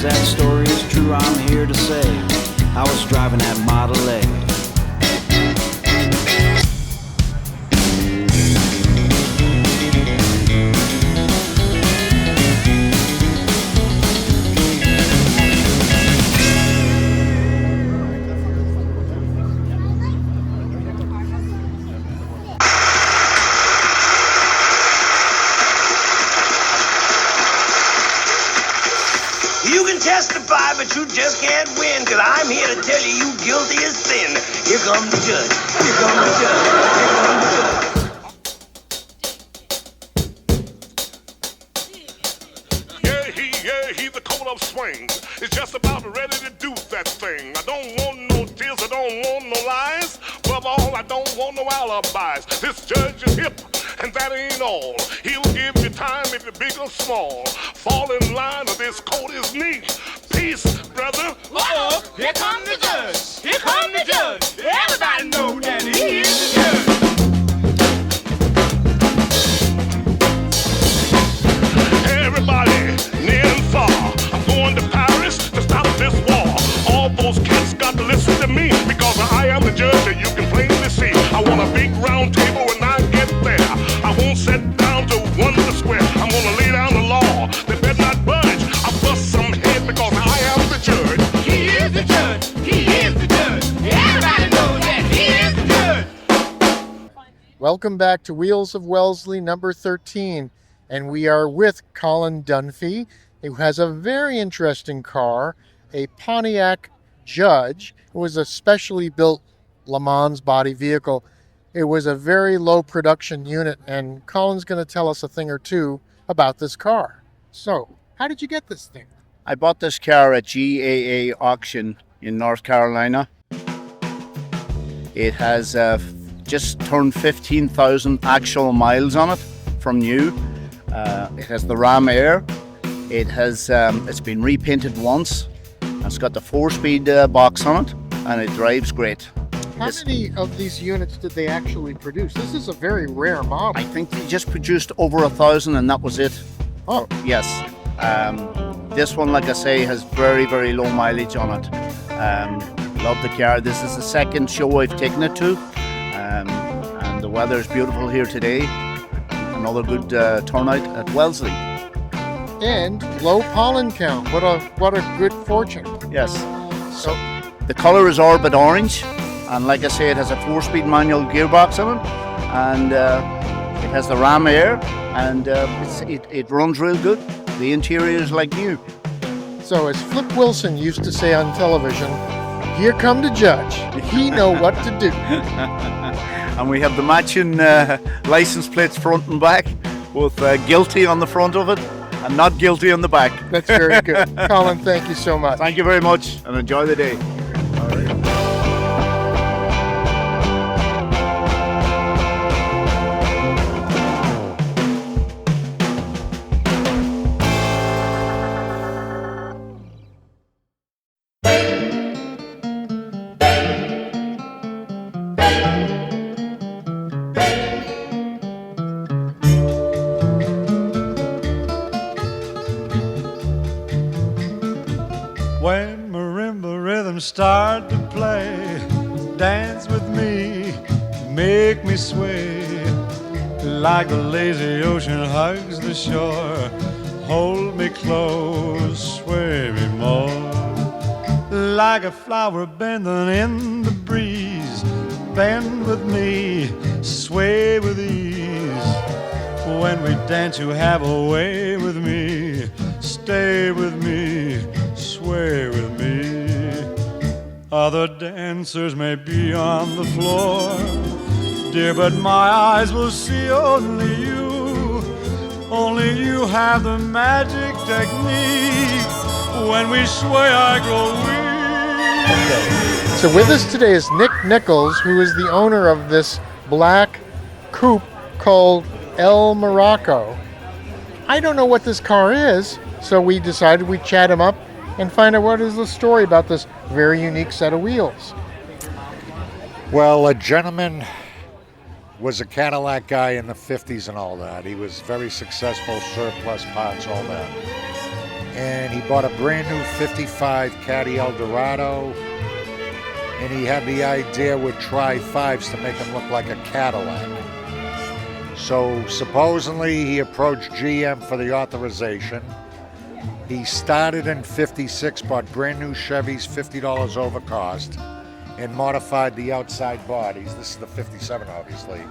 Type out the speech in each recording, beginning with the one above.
that story is true, I'm here to say I was driving that Model A. Testify, but you just can't win, cause I'm here to tell you guilty as sin. Here comes the judge. Here comes the judge. Here comes the judge. Yeah, he's the coat of swings. It's just about ready to do that thing. I don't want no tears, I don't want no lies. Above all, I don't want no alibis. This judge is hip, and that ain't all. He'll give you time if you're big or small. Fall in line or this coat is neat. Peace, brother. Uh-oh, here comes the judge. Here comes the judge. Everybody know that he is the judge. Everybody, near and far, I'm going to Paris to stop this war. All those cats got to listen to me, because I am the judge and you can plainly see. I want a big round table when I get there. I won't sit down to wonder square. I'm gonna lay down the law. They better not budge. I'll bust some head because I am the judge. He is the judge. He is the judge. Everybody knows that he is the judge. Welcome back to Wheels of Wellesley number 13. And we are with Colin Dunphy, who has a very interesting car, a Pontiac Judge. It was a specially built Le Mans body vehicle. It was a very low production unit, and Colin's going to tell us a thing or two about this car. So, how did you get this thing? I bought this car at GAA auction in North Carolina. It has just turned 15,000 actual miles on it from new. It has the Ram Air. It has it's been repainted once. It's got the 4-speed box on it, and it drives great. How many of these units did they actually produce? This is a very rare model. I think they just produced over 1,000, and that was it. Oh, yes. This one, like I say, has very, very low mileage on it. Love the car. This is the second show I've taken it to, and the weather is beautiful here today. Another good turnout at Wellesley. And low pollen count. What a good fortune. Yes. So the colour is Orbit Orange, and like I say, it has a 4-speed manual gearbox on it, and it has the Ram Air, and it runs real good. The interior is like new. So as Flip Wilson used to say on television, here come the judge. He know what to do. And we have the matching license plates front and back, with guilty on the front of it and not guilty on the back. That's very good. Colin, thank you so much. Thank you very much, and enjoy the day. All right. When marimba rhythms start to play, dance with me, make me sway. Like the lazy ocean hugs the shore, hold me close, sway me more. Like a flower bending in the breeze, bend with me, sway with ease. When we dance you have a way with me, stay with me, sway with me. Other dancers may be on the floor, dear, but my eyes will see only you. Only you have the magic technique. When we sway, I grow weak. So with us today is Nick Nichols, who is the owner of this black coupe called El Morocco. I don't know what this car is, so we decided we'd chat him up and find out what is the story about this very unique set of wheels. Well, a gentleman was a Cadillac guy in the 50s and all that. He was very successful, surplus parts, all that. and he bought a brand new 55 Caddy Eldorado, and he had the idea with Tri-5s to make them look like a Cadillac. So supposedly he approached GM for the authorization. He started in 56, bought brand new Chevys, $50 over cost, and modified the outside bodies. This is the 57, obviously.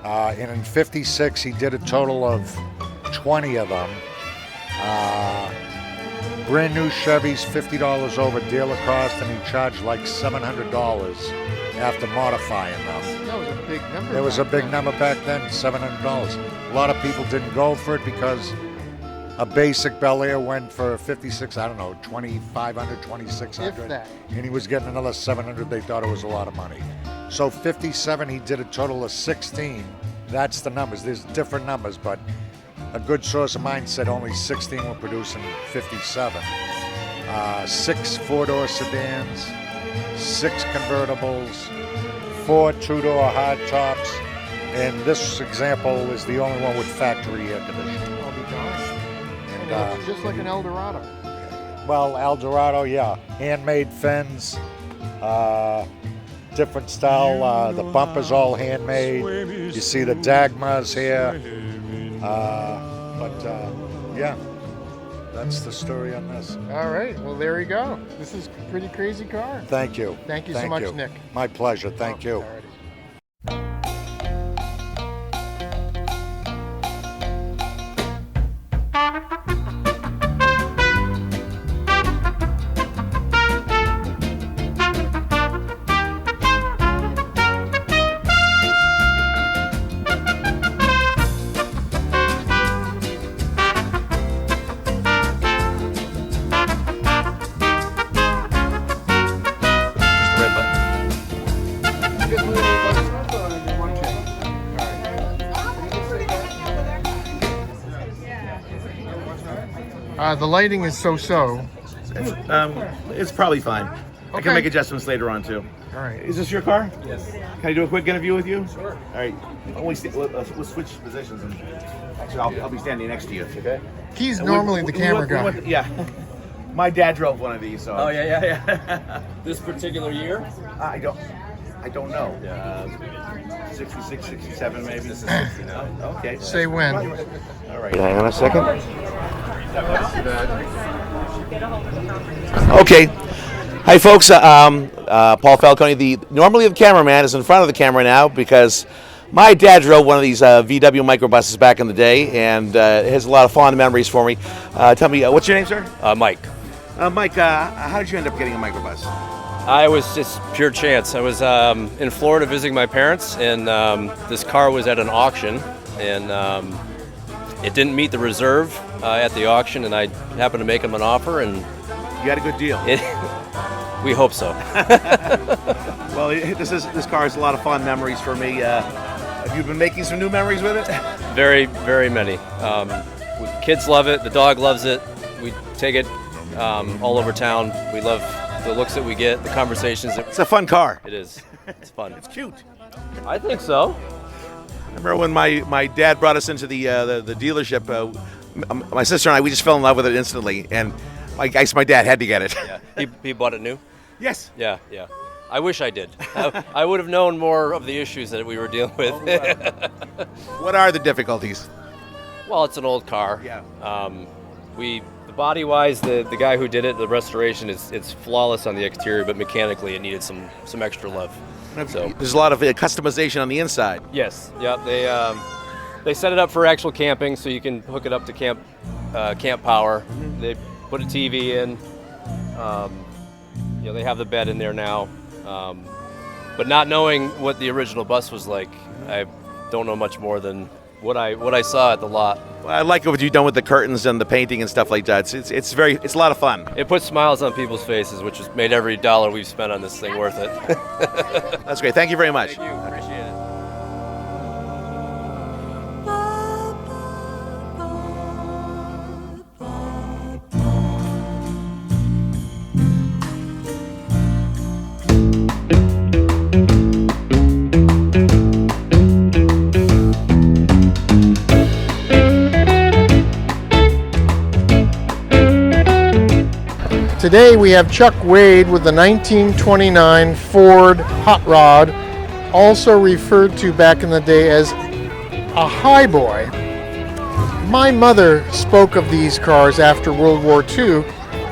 And in 56, he did a total of 20 of them. Brand new Chevys, $50 over dealer cost, and he charged like $700 after modifying them. That was a big number. It was a back big then. number back then, $700. A lot of people didn't go for it because a basic Bel Air went for 56, I don't know, 2,500, 2,600. If that. And he was getting another 700. They thought it was a lot of money. So 57, he did a total of 16. That's the numbers. There's different numbers, but a good source of mine said only 16 were produced in 57. 6 four-door sedans, 6 convertibles, 4 two-door hardtops, and this example is the only one with factory air conditioning. I'll be darned. And, It looks just like an Eldorado. well, Eldorado, yeah, handmade fins, different style. The bumper's all handmade. You see the Dagmars here. Yeah, that's the story on this. All right. Well, there you go. This is a pretty crazy car. Thank you. Thank you so much, Nick. My pleasure. Thank you. Alrighty. The lighting is so-so. It's probably fine. I Okay. can make adjustments later on too. All right. Is this your car? Yes. Can I do a quick interview with you? Sure. All right. We'll switch positions. And actually, I'll be standing next to you. Okay. He's normally the camera guy. Yeah. My dad drove one of these. So. Oh yeah. This particular year? I don't know. 66, 67 maybe. This is 69. Okay. Say when. All right. Hang on a second. Okay. Hi, folks. Paul Falcone, normally the cameraman, is in front of the camera now because my dad drove one of these VW microbuses back in the day, and it has a lot of fond memories for me. Tell me, what's your name, sir? Mike. Mike, how did you end up getting a microbus? I was just pure chance. I was in Florida visiting my parents, and this car was at an auction, and it didn't meet the reserve at the auction, and I happened to make them an offer, and You got a good deal. we hope so. Well, this car has a lot of fond memories for me. Have you been making some new memories with it? Very, very many. Kids love it. The dog loves it. We take it all over town. We love the looks that we get, the conversations. It's a fun car. It is. It's fun. It's cute. I think so. I remember when my dad brought us into the dealership. My sister and I, we just fell in love with it instantly, and I guess my dad had to get it. Yeah. He bought it new? Yes. Yeah. I wish I did. I would have known more of the issues that we were dealing with. What are the difficulties? Well, it's an old car. Yeah. The body-wise, the guy who did it, the restoration, it's flawless on the exterior, but mechanically it needed some extra love. So There's a lot of customization on the inside. yes, yeah, they set it up for actual camping, so you can hook it up to camp power. They put a TV in. They have the bed in there now. But not knowing what the original bus was like, I don't know much more than what I saw at the lot. Well, I like what you've done with the curtains and the painting and stuff like that. It's a lot of fun. It puts smiles on people's faces, which has made every dollar we've spent on this thing worth it. That's great. Thank you very much. Thank you. Appreciate it. Today we have Chuck Wade with the 1929 Ford Hot Rod, also referred to back in the day as a highboy. My mother spoke of these cars after World War II.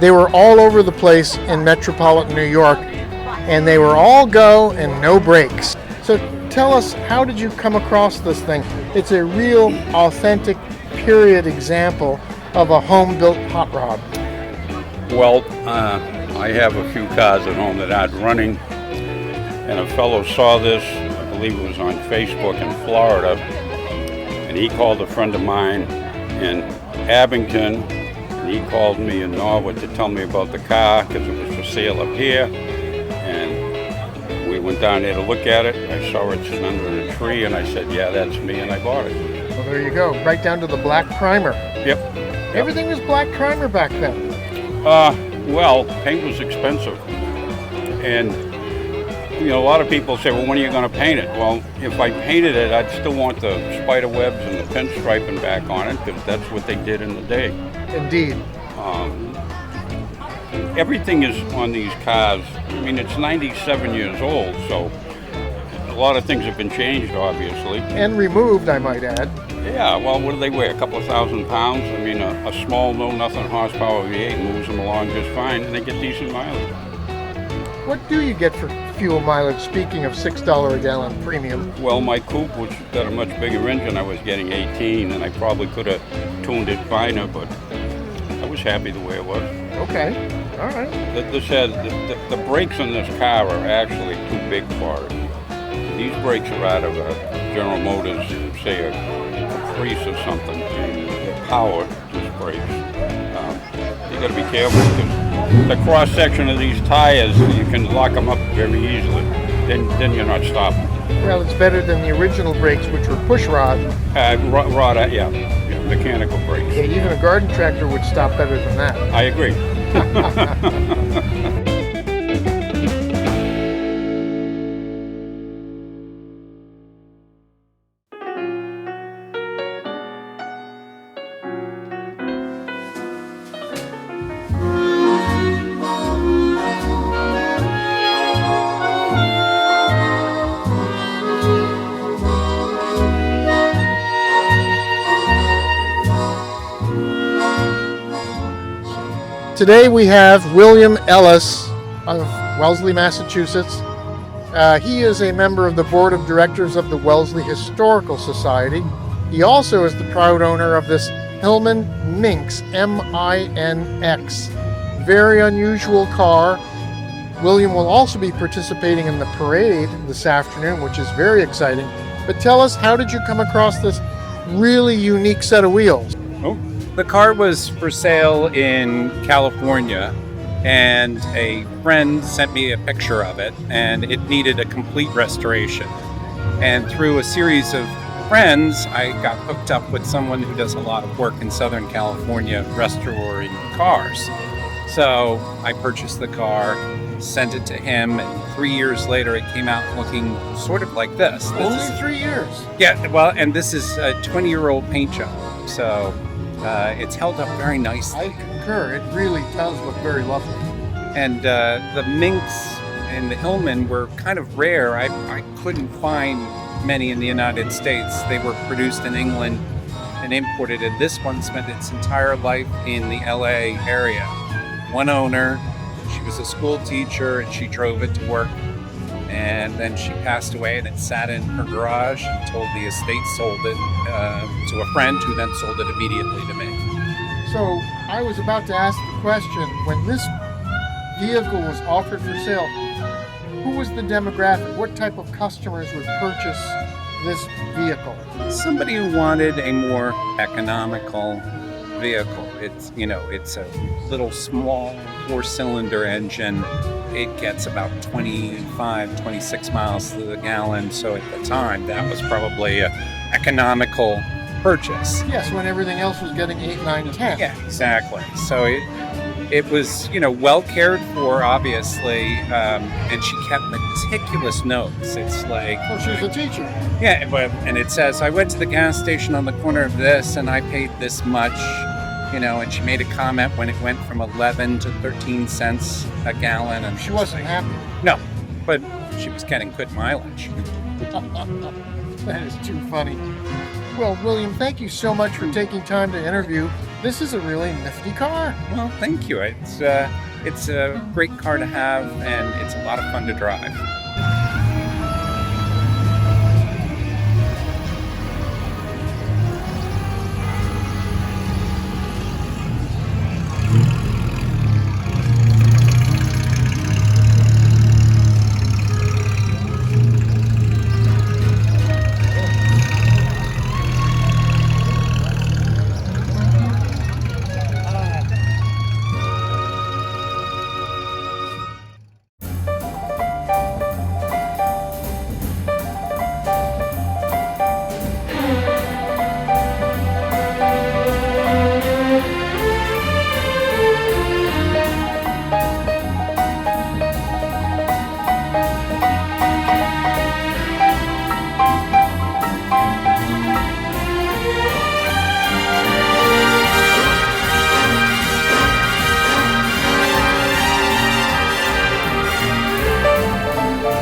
They were all over the place in metropolitan New York, and they were all go and no brakes. So tell us, how did you come across this thing? It's a real, authentic, period example of a home-built hot rod. Well, I have a few cars at home that aren't running, and a fellow saw this, I believe it was on Facebook in Florida, and he called a friend of mine in Abington, and he called me in Norwood to tell me about the car because it was for sale up here, and we went down there to look at it. I saw it sitting under a tree, and I said, yeah, that's me, and I bought it. Well, there you go, right down to the black primer. Yep. Everything was black primer back then. Well, paint was expensive, and you know, a lot of people say, well, when are you going to paint it? Well, if I painted it, I'd still want the spider webs and the pinstriping back on it, because that's what they did in the day. Indeed. Everything is on these cars. I mean, it's 97 years old, so a lot of things have been changed, obviously. And removed, I might add. Yeah, well, what do they weigh? A couple of 1,000 pounds? I mean, a small, no-nothing horsepower V8 moves them along just fine, and they get decent mileage. What do you get for fuel mileage, speaking of $6 a gallon premium? Well, my coupe, which got a much bigger engine, I was getting 18, and I probably could have tuned it finer, but I was happy the way it was. Okay, all right. This has, the brakes on this car are actually too big for it. These brakes are out of a General Motors, say a Caprice or something, and the power just brakes. You got to be careful because the cross section of these tires, you can lock them up very easily. Then you're not stopping. Well, it's better than the original brakes, which were push rod. Yeah, mechanical brakes. Yeah, even a garden tractor would stop better than that. I agree. Today we have William Ellis of Wellesley, Massachusetts. He is a member of the board of directors of the Wellesley Historical Society. He also is the proud owner of this Hillman Minx, M-I-N-X. Very unusual car. William will also be participating in the parade this afternoon, which is very exciting. But tell us, how did you come across this really unique set of wheels? The car was for sale in California, and a friend sent me a picture of it, and it needed a complete restoration. And through a series of friends, I got hooked up with someone who does a lot of work in Southern California restoring cars. So I purchased the car, sent it to him, and 3 years later it came out looking sort of like this. Only 3 years? Yeah, well, and this is a 20-year-old paint job, so it's held up very nicely. I concur. It really does look very lovely. And the Minx and the Hillman were kind of rare. I couldn't find many in the United States. They were produced in England and imported, and this one spent its entire life in the LA area. One owner, she was a school teacher, and she drove it to work. And then she passed away, and it sat in her garage until the estate sold it to a friend, who then sold it immediately to me. So I was about to ask the question, when this vehicle was offered for sale, who was the demographic? What type of customers would purchase this vehicle? Somebody who wanted a more economical vehicle. It's a little small 4-cylinder engine. It gets about 25, 26 miles to the gallon. So at the time, that was probably an economical purchase. Yes, when everything else was getting 8, 9, 10. Yeah, exactly. So it was, well cared for, obviously, and she kept meticulous notes. It's like... Oh, she was a teacher. Yeah, and it says, I went to the gas station on the corner of this, and I paid this much. and she made a comment when it went from 11 to 13 cents a gallon. And She wasn't happy. No, but she was getting good mileage. That is too funny. Well, William, thank you so much for taking time to interview. This is a really nifty car. Well, thank you. It's a great car to have, and it's a lot of fun to drive.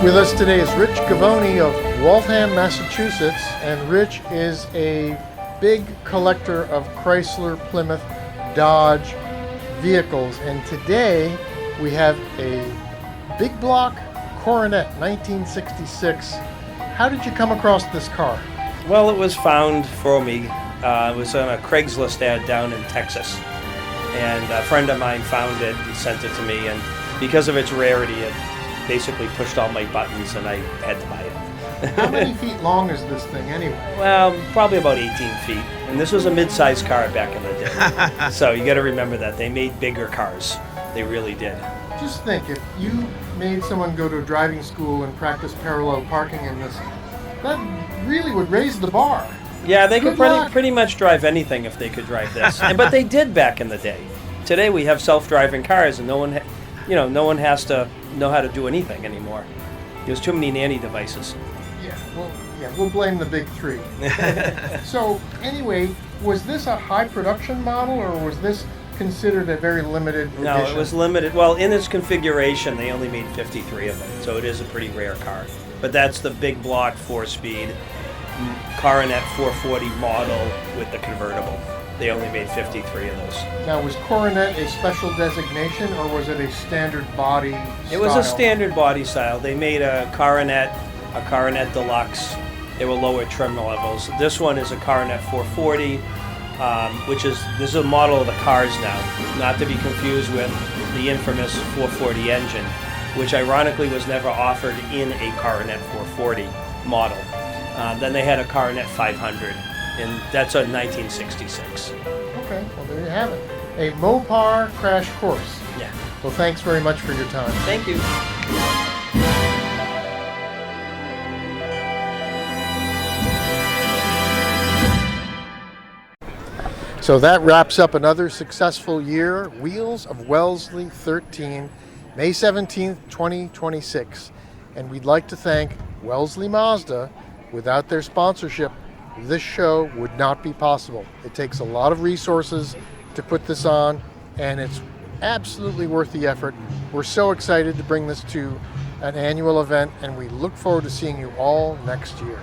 With us today is Rich Gavoni of Waltham, Massachusetts, and Rich is a big collector of Chrysler, Plymouth, Dodge vehicles. And today we have a big block Coronet 1966. How did you come across this car? Well, it was found for me. It was on a Craigslist ad down in Texas. And a friend of mine found it and sent it to me. And because of its rarity, it basically pushed all my buttons and I had to buy it. How many feet long is this thing anyway? Well, probably about 18 feet. And this was a mid-sized car back in the day. So you got to remember that. They made bigger cars. They really did. Just think, if you made someone go to driving school and practice parallel parking in this, that really would raise the bar. Yeah, they could Good luck. pretty much drive anything if they could drive this. But they did back in the day. Today we have self-driving cars and no one has to know how to do anything anymore. There's too many nanny devices. We'll blame the big three. So anyway, was this a high production model or was this considered a very limited edition? No, it was limited. Well, in its configuration, they only made 53 of them, so it is a pretty rare car. But that's the big block 4-speed Coronet 440 model with the convertible. They only made 53 of those. Now, was Coronet a special designation or was it a standard body style? It was a standard body style. They made a Coronet Deluxe. They were lower trim levels. This one is a Coronet 440, this is a model of the cars now, not to be confused with the infamous 440 engine, which ironically was never offered in a Coronet 440 model. Then they had a Coronet 500, and that's a 1966. Okay, well there you have it. A Mopar crash course. Yeah. Well, thanks very much for your time. Thank you. So that wraps up another successful year. Wheels of Wellesley 13, May 17th, 2026. And we'd like to thank Wellesley Mazda. Without their sponsorship, this show would not be possible. It takes a lot of resources to put this on, and it's absolutely worth the effort. We're so excited to bring this to an annual event, and we look forward to seeing you all next year.